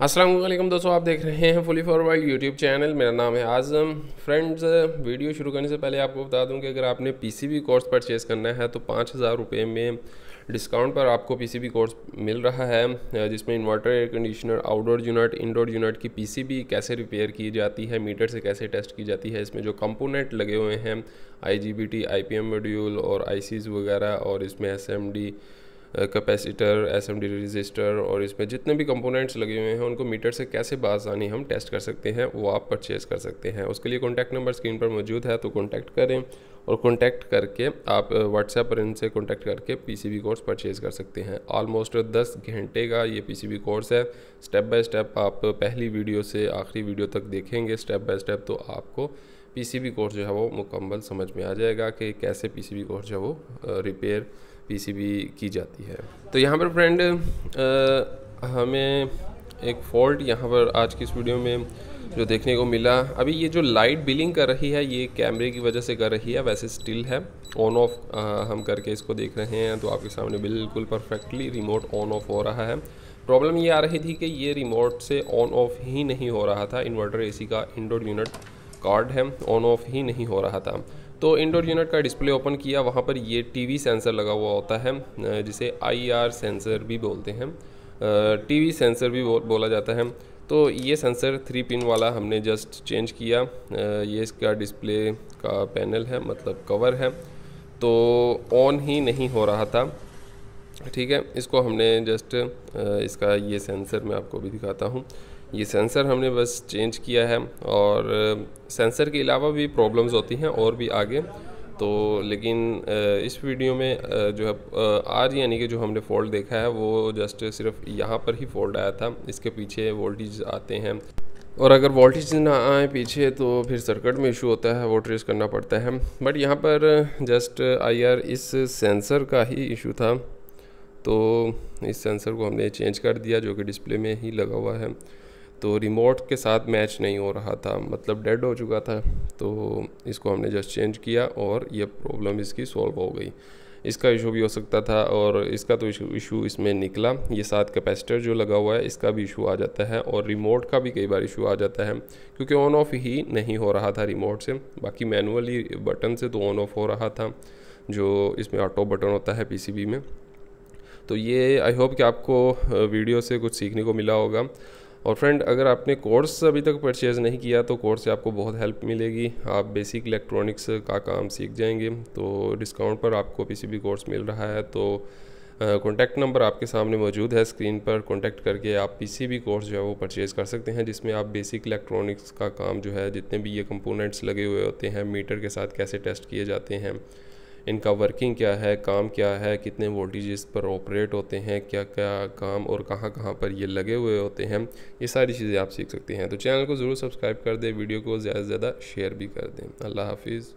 अस्सलाम वालेकुम दोस्तों, आप देख रहे हैं फुली फॉरवर्ड यूट्यूब चैनल। मेरा नाम है आज़म। फ्रेंड्स, वीडियो शुरू करने से पहले आपको बता दूं कि अगर आपने पीसीबी कोर्स परचेज़ करना है तो 5,000 रुपये में डिस्काउंट पर आपको पीसीबी कोर्स मिल रहा है, जिसमें inverter, air conditioner, outdoor unit, indoor unit की पीसीबी कैसे रिपेयर की जाती है, मीटर से कैसे टेस्ट की जाती है, इसमें जो कंपोनेंट लगे हुए हैं IGBT, IPM मॉड्यूल और ICs वगैरह, और इसमें SMD कैपेसिटर, SMD रजिस्टर और इसमें जितने भी कंपोनेंट्स लगे हुए हैं उनको मीटर से कैसे बासानी हम टेस्ट कर सकते हैं, वो आप परचेज़ कर सकते हैं। उसके लिए कॉन्टैक्ट नंबर स्क्रीन पर मौजूद है, तो कॉन्टैक्ट करें और कॉन्टैक्ट करके आप व्हाट्सएप पर इनसे कॉन्टैक्ट करके पीसीबी कोर्स परचेज़ कर सकते हैं। ऑलमोस्ट 10 घंटे का ये पीसीबी कोर्स है। स्टेप बाय स्टेप आप पहली वीडियो से आखिरी वीडियो तक देखेंगे स्टेप बाय स्टेप, तो आपको पीसीबी कोर्स जो है वो मुकम्मल समझ में आ जाएगा कि कैसे पीसीबी कोर्स जो है वो रिपेयर पीसीबी की जाती है। तो यहाँ पर फ्रेंड हमें एक फ़ॉल्ट यहाँ पर आज की इस वीडियो में जो देखने को मिला, अभी ये जो लाइट बिलिंग कर रही है ये कैमरे की वजह से कर रही है, वैसे स्टिल है ऑन ऑफ हम करके इसको देख रहे हैं तो आपके सामने बिल्कुल परफेक्टली रिमोट ऑन ऑफ हो रहा है। प्रॉब्लम ये आ रही थी कि ये रिमोट से ऑन ऑफ ही नहीं हो रहा था। इन्वर्टर AC का इंडोर यूनिट कार्ड है, ऑन ऑफ ही नहीं हो रहा था। तो इंडोर यूनिट का डिस्प्ले ओपन किया, वहाँ पर ये टीवी सेंसर लगा हुआ होता है, जिसे IR सेंसर भी बोलते हैं, टीवी सेंसर भी बोला जाता है। तो ये सेंसर 3 पिन वाला हमने जस्ट चेंज किया। ये इसका डिस्प्ले का पैनल है, मतलब कवर है, तो ऑन ही नहीं हो रहा था। ठीक है, इसको हमने जस्ट इसका ये सेंसर मैं आपको भी दिखाता हूँ। ये सेंसर हमने बस चेंज किया है, और सेंसर के अलावा भी प्रॉब्लम्स होती हैं और भी आगे, तो लेकिन इस वीडियो में जो है आज यानी कि जो हमने फॉल्ट देखा है वो जस्ट सिर्फ यहाँ पर ही फॉल्ट आया था। इसके पीछे वोल्टेज आते हैं, और अगर वोल्टेज ना आए पीछे तो फिर सर्किट में इशू होता है, वो ट्रेस करना पड़ता है। बट यहाँ पर जस्ट IR इस सेंसर का ही इशू था, तो इस सेंसर को हमने चेंज कर दिया जो कि डिस्प्ले में ही लगा हुआ है। तो रिमोट के साथ मैच नहीं हो रहा था, मतलब डेड हो चुका था, तो इसको हमने जस्ट चेंज किया और ये प्रॉब्लम इसकी सॉल्व हो गई। इसका इशू भी हो सकता था, और इसका तो इशू इसमें निकला। ये साथ कैपेसिटर जो लगा हुआ है इसका भी इशू आ जाता है, और रिमोट का भी कई बार इशू आ जाता है, क्योंकि ऑन ऑफ ही नहीं हो रहा था रिमोट से। बाकी मैनुअली बटन से तो ऑन ऑफ हो रहा था, जो इसमें ऑटो बटन होता है पीसीबी में। तो ये आई होप कि आपको वीडियो से कुछ सीखने को मिला होगा। और फ्रेंड, अगर आपने कोर्स अभी तक परचेज़ नहीं किया तो कोर्स से आपको बहुत हेल्प मिलेगी, आप बेसिक इलेक्ट्रॉनिक्स का काम सीख जाएंगे। तो डिस्काउंट पर आपको पीसीबी कोर्स मिल रहा है, तो कॉन्टैक्ट नंबर आपके सामने मौजूद है स्क्रीन पर। कॉन्टैक्ट करके आप पीसीबी कोर्स जो है वो परचेज़ कर सकते हैं, जिसमें आप बेसिक इलेक्ट्रॉनिक्स का काम जो है, जितने भी ये कंपोनेंट्स लगे हुए होते हैं, मीटर के साथ कैसे टेस्ट किए जाते हैं, इनका वर्किंग क्या है, काम क्या है, कितने वोल्टेजेस पर ऑपरेट होते हैं, क्या क्या काम और कहाँ कहाँ पर ये लगे हुए होते हैं, ये सारी चीज़ें आप सीख सकते हैं। तो चैनल को ज़रूर सब्सक्राइब कर दें, वीडियो को ज़्यादा से ज़्यादा शेयर भी कर दें। अल्लाह हाफिज़।